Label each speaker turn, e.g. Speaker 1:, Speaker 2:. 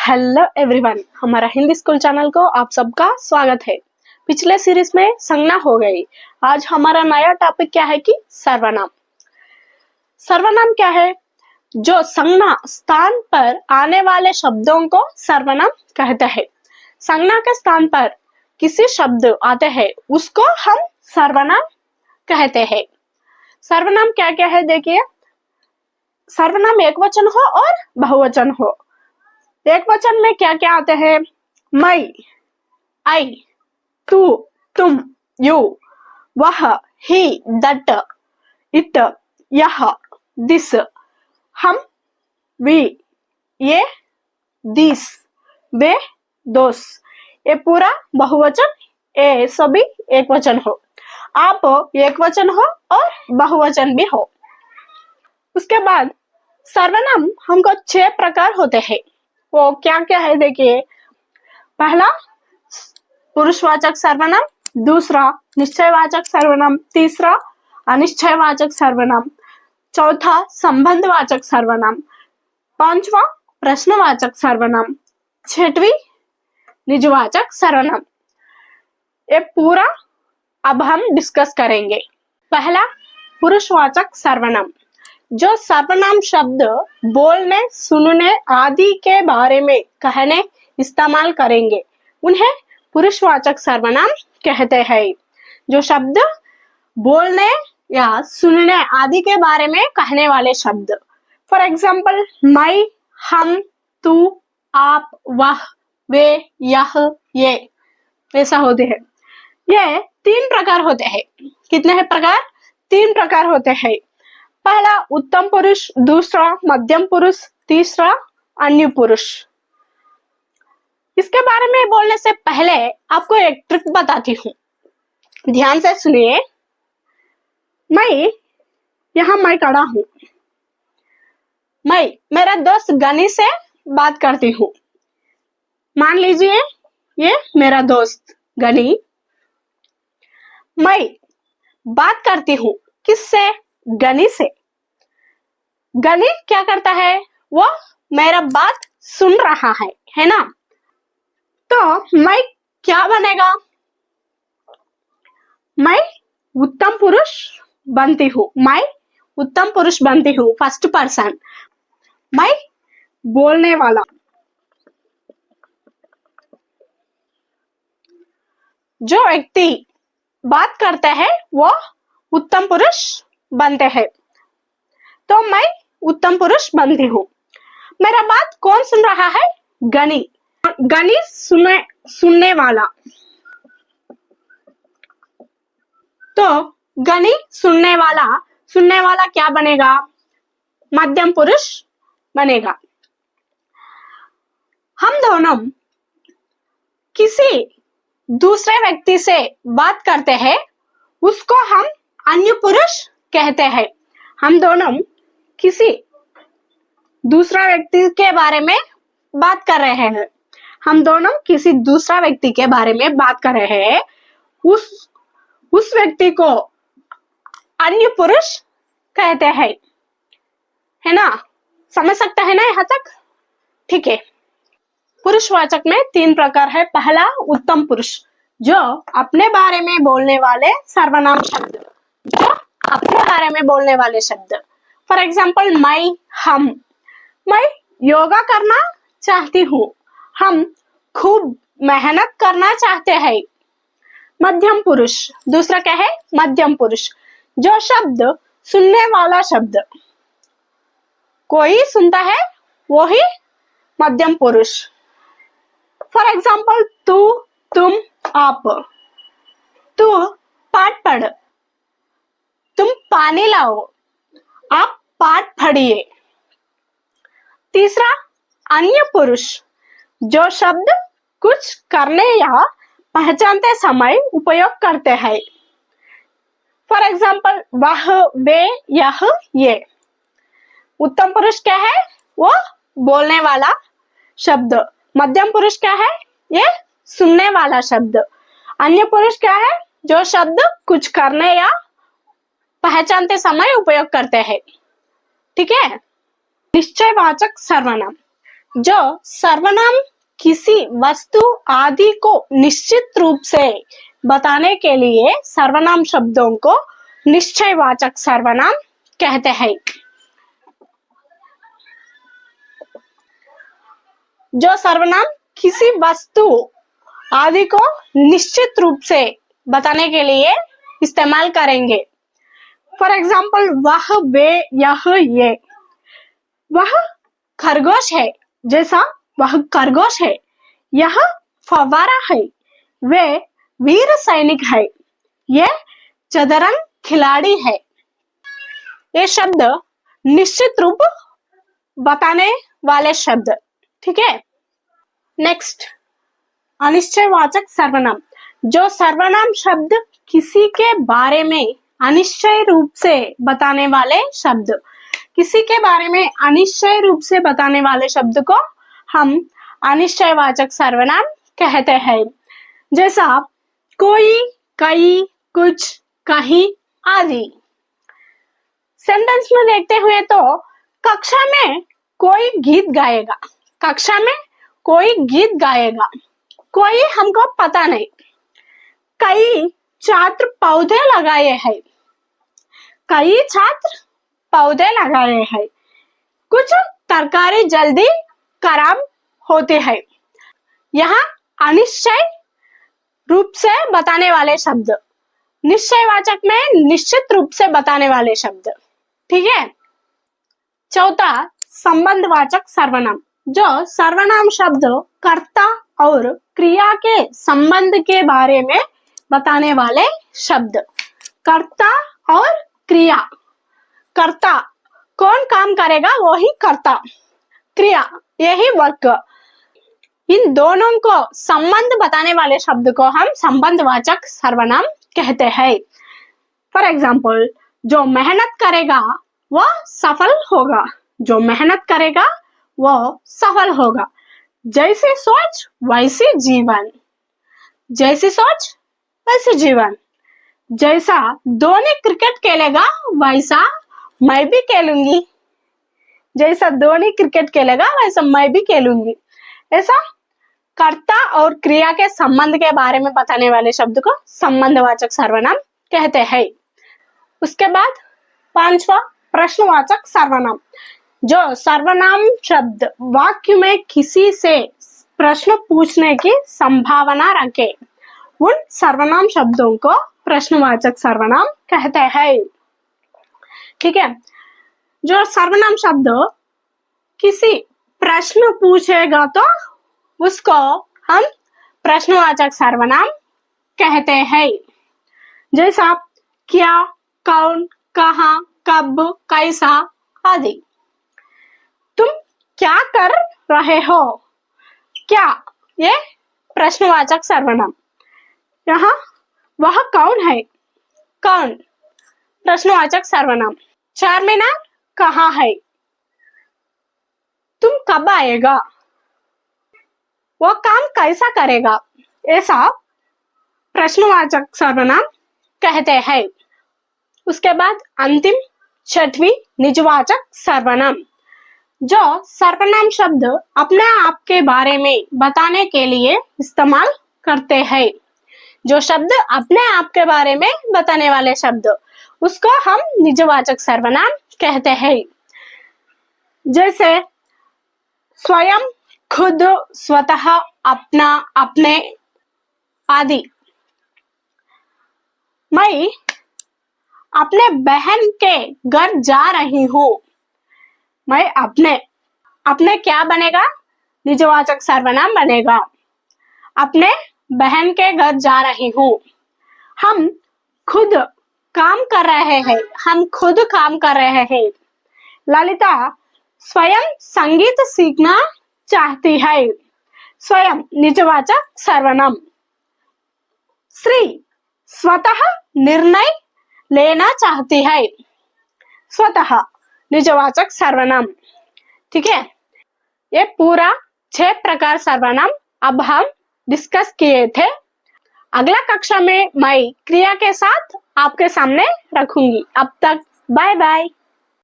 Speaker 1: Hello everyone, हमारा Hindi school channel को आप सबका स्वागत है। पिछले सीरीज में संज्ञा हो गई। आज हमारा नया टॉपिक क्या है कि सर्वनाम। सर्वनाम क्या है? जो संज्ञा स्थान पर आने वाले शब्दों को सर्वनाम कहते हैं। संज्ञा के स्थान पर किसी शब्द आते हैं उसको हम सर्वनाम कहते हैं। सर्वनाम क्या क्या है देखिए। सर्वनाम एक वचन हो और बहुवचन हो। एक वचन में क्या क्या आते हैं? मैं, आई, तू, तुम, यू, वह, ही, दट, इट, यह, दिस, हम, वी, ये, दिस, वे, दोस। ये पूरा बहुवचन, ये सभी एक वचन हो। आप एक वचन हो और बहुवचन भी हो। उसके बाद सर्वनाम हमको 6 प्रकार होते हैं। वो क्या क्या है देखिए। पहला पुरुषवाचक सर्वनाम, दूसरा निश्चयवाचक सर्वनाम, तीसरा अनिश्चयवाचक सर्वनाम, चौथा संबंधवाचक सर्वनाम, पांचवा प्रश्नवाचक सर्वनाम, छठवीं निजवाचक सर्वनाम। ये पूरा अब हम डिस्कस करेंगे। पहला पुरुषवाचक सर्वनाम। जो सर्वनाम शब्द बोलने, सुनने आदि के बारे में कहने इस्तेमाल करेंगे उन्हें पुरुषवाचक सर्वनाम कहते हैं। जो शब्द बोलने या सुनने आदि के बारे में कहने वाले शब्द, फॉर एग्जाम्पल मैं, हम, तू, आप, वह, वे, यह, ये, ऐसा होते हैं। ये 3 प्रकार होते हैं। कितने हैं प्रकार? 3 प्रकार होते हैं। पहला उत्तम पुरुष, दूसरा मध्यम पुरुष, तीसरा अन्य पुरुष। इसके बारे में बोलने से पहले आपको एक ट्रिक बताती हूँ, ध्यान से सुनिए। मैं खड़ा हूँ। मैं मेरा दोस्त गनी से बात करती हूँ। मान लीजिए ये मेरा दोस्त गनी। मैं बात करती हूँ किससे? गनी से। गनी क्या करता है? वो मेरा बात सुन रहा है ना? तो मैं क्या बनेगा? मैं उत्तम पुरुष बनती हूँ। मैं उत्तम पुरुष बनती हूँ, फर्स्ट पर्सन। मैं बोलने वाला। जो व्यक्ति बात करते हैं वो उत्तम पुरुष बनते हैं। तो मैं उत्तम पुरुष बनती हूँ। मेरा बात कौन सुन रहा है? गनी। गनी सुनने वाला। तो गनी सुनने वाला क्या बनेगा? मध्यम पुरुष बनेगा। हम दोनों किसी दूसरे व्यक्ति से बात करते हैं उसको हम अन्य पुरुष कहते हैं। हम दोनों किसी दूसरा व्यक्ति के बारे में बात कर रहे हैं। हम दोनों किसी दूसरा व्यक्ति के बारे में बात कर रहे हैं। उस व्यक्ति को अन्य पुरुष कहते हैं। है ना? समझ सकते हैं ना यहाँ तक? ठीक है। पुरुषवाचक में 3 प्रकार है। पहला उत्तम पुरुष, जो अपने बारे में बोलने वाले सर्वनाम शब्द, जो अपने बारे में बोलने वाले शब्द। फॉर एग्जाम्पल मैं, हम। मैं योगा करना चाहती हूँ। हम खूब मेहनत करना चाहते हैं। मध्यम पुरुष। दूसरा क्या है? मध्यम पुरुष, जो शब्द सुनने वाला शब्द, कोई सुनता है वो ही मध्यम पुरुष। फॉर एग्जाम्पल तू, तुम, आप। तू पाठ पढ़, तुम पानी लाओ, आप पाठ पढ़िए। तीसरा अन्य पुरुष, जो शब्द कुछ करने या पहचानते समय उपयोग करते हैं। फॉर एग्जाम्पल वह, वे, यह, ये। उत्तम पुरुष क्या है? वो बोलने वाला शब्द। मध्यम पुरुष क्या है? ये सुनने वाला शब्द। अन्य पुरुष क्या है? जो शब्द कुछ करने या पहचानते समय उपयोग करते हैं। ठीक है। निश्चयवाचक सर्वनाम। जो सर्वनाम किसी वस्तु आदि को निश्चित रूप से बताने के लिए सर्वनाम शब्दों को निश्चयवाचक सर्वनाम कहते हैं। जो सर्वनाम किसी वस्तु आदि को निश्चित रूप से बताने के लिए इस्तेमाल करेंगे। फॉर एग्जाम्पल, वह, वे, यह, ये। वह खरगोश है, जैसा वह खरगोश है। यह फव्वारा है, वे वीर सैनिक है, ये चतुरंग खिलाड़ी है। ये शब्द निश्चित रूप बताने वाले शब्द, ठीक है। नेक्स्ट, अनिश्चयवाचक सर्वनाम। जो सर्वनाम शब्द किसी के बारे में अनिश्चय रूप से बताने वाले शब्द, किसी के बारे में अनिश्चय रूप से बताने वाले शब्द को हम अनिश्चयवाचक सर्वनाम कहते हैं। जैसा कोई, कई, कुछ, कहीं आदि। सेंटेंस में देखते हुए तो कक्षा में कोई गीत गाएगा, कक्षा में कोई गीत गाएगा, कोई हमको पता नहीं। कई छात्र पौधे लगाए हैं, कई छात्र पौधे लगाए हैं। कुछ तरकारी जल्दी खराब होते हैं। यहाँ अनिश्चय रूप से बताने वाले शब्द, निश्चयवाचक में निश्चित रूप से बताने वाले शब्द, ठीक है। चौथा, संबंधवाचक सर्वनाम। जो सर्वनाम शब्द कर्ता और क्रिया के संबंध के बारे में बताने वाले शब्द। कर्ता और क्रिया। कर्ता कौन काम करेगा, वो ही कर्ता। क्रिया यही वर्क। इन दोनों को संबंध बताने वाले शब्द को हम संबंधवाचक सर्वनाम कहते हैं। फॉर एग्जाम्पल, जो मेहनत करेगा वह सफल होगा, जो मेहनत करेगा वो सफल होगा। जैसी सोच वैसी जीवन, जैसी सोच वैसी जीवन। जैसा धोनी क्रिकेट खेलेगा वैसा मैं भी खेलूंगी, जैसा धोनी क्रिकेट खेलेगा वैसा मैं भी खेलूंगी। ऐसा कर्ता और क्रिया के संबंध के बारे में बताने वाले शब्द को संबंधवाचक सर्वनाम कहते हैं। उसके बाद पांचवा, प्रश्नवाचक सर्वनाम। जो सर्वनाम शब्द वाक्य में किसी से प्रश्न पूछने की संभावना रखे, उन सर्वनाम शब्दों को प्रश्नवाचक सर्वनाम कहते हैं, ठीक है। जो सर्वनाम शब्द किसी प्रश्न पूछेगा तो उसको हम प्रश्नवाचक सर्वनाम कहते हैं। जैसा क्या, कौन, कहाँ, कब, कैसा आदि। तुम क्या कर रहे हो, क्या, ये प्रश्नवाचक सर्वनाम। यहाँ वह कौन है, कौन प्रश्नवाचक सर्वनाम। चारमीनार कहाँ है, तुम कब आएगा, वो काम कैसा करेगा, ऐसा प्रश्नवाचक सर्वनाम कहते हैं। उसके बाद अंतिम छठवीं, निजवाचक सर्वनाम। जो सर्वनाम शब्द अपने आप के बारे में बताने के लिए इस्तेमाल करते हैं, जो शब्द अपने आप के बारे में बताने वाले शब्द, उसको हम निजवाचक सर्वनाम कहते हैं। जैसे स्वयं, खुद, स्वतः, अपना, अपने आदि। मैं अपने बहन के घर जा रही हूँ। मैं अपने क्या बनेगा, निजवाचक सर्वनाम बनेगा। अपने बहन के घर जा रही हूँ। हम खुद काम कर रहे हैं, हम खुद काम कर रहे हैं। ललिता स्वयं संगीत सीखना चाहती है। स्वयं निजवाचक सर्वनाम। श्री स्वतः निर्णय लेना चाहती है। स्वतः निजवाचक सर्वनाम, ठीक है। ये पूरा 6 प्रकार सर्वनाम अब हम डिस्कस किए थे। अगला कक्षा में मैं क्रिया के साथ आपके सामने रखूंगी। अब तक बाय बाय।